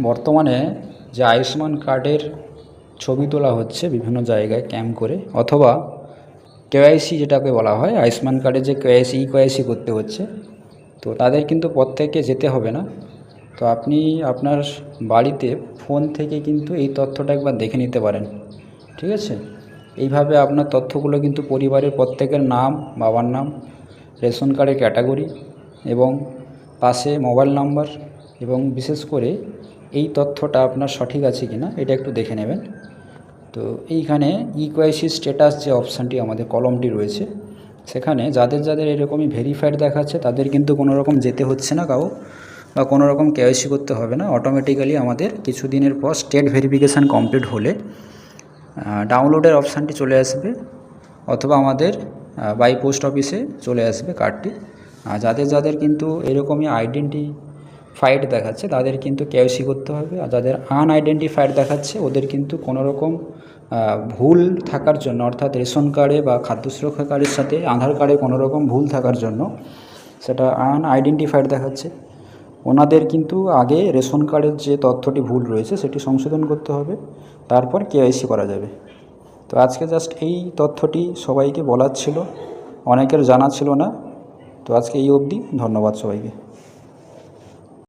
বর্তমানে যে আয়ুষ্মান কার্ডের ছবি তোলা হচ্ছে বিভিন্ন জায়গায় ক্যাম্প করে, অথবা কেওয়াইসি যেটাকে বলা হয়, আয়ুষ্মান কার্ডে যে কেওয়াইসি করতে হচ্ছে, তো তাদের কিন্তু প্রত্যেকে যেতে হবে না। তো আপনি আপনার বাড়িতে ফোন থেকে কিন্তু এই তথ্যটা একবার দেখে নিতে পারেন, ঠিক আছে? এইভাবে আপনার তথ্যগুলো কিন্তু পরিবারের প্রত্যেকের নাম, বাবার নাম, রেশন কার্ডের ক্যাটাগরি এবং পাশে মোবাইল নাম্বার, এবং বিশেষ করে এই তথ্যটা আপনার সঠিক আছে কি না এটা একটু দেখে নেবেন। তো এইখানে ইকেওয়াইসি স্ট্যাটাস যে অপশানটি আমাদের কলমটি রয়েছে, সেখানে যাদের যাদের এরকমই ভেরিফাইড দেখাচ্ছে তাদের কিন্তু কোনো রকম যেতে হচ্ছে না বা কোনো রকম কেওয়াইসি করতে হবে না। অটোমেটিক্যালি আমাদের কিছু দিনের পর স্টেট ভেরিফিকেশান কমপ্লিট হলে ডাউনলোডের অপশানটি চলে আসবে, অথবা আমাদের বাই পোস্ট অফিসে চলে আসবে কার্ডটি। যাদের যাদের কিন্তু এরকমই আইডেন্টিফাইড দেখাচ্ছে তাদের কিন্তু কেওয়াইসি করতে হবে, আর যাদের আনআইডেন্টিফাইড দেখাচ্ছে ওদের কিন্তু কোনো রকম ভুল থাকার জন্য, অর্থাৎ রেশন কার্ডে বা খাদ্য সুরক্ষা কার্ডের সাথে আধার কার্ডে কোনো রকম ভুল থাকার জন্য, সেটা আনআইডেন্টিফাইড দেখাচ্ছে, ওনাদের কিন্তু আগে রেশন কার্ডের যে তথ্যটি ভুল রয়েছে সেটি সংশোধন করতে হবে, তারপর কেওয়াইসি করা যাবে। তো আজকে জাস্ট এই তথ্যটি সবাইকে বলার ছিল, অনেকের জানা ছিল না। তো আজকে এই অবধি, ধন্যবাদ সবাইকে।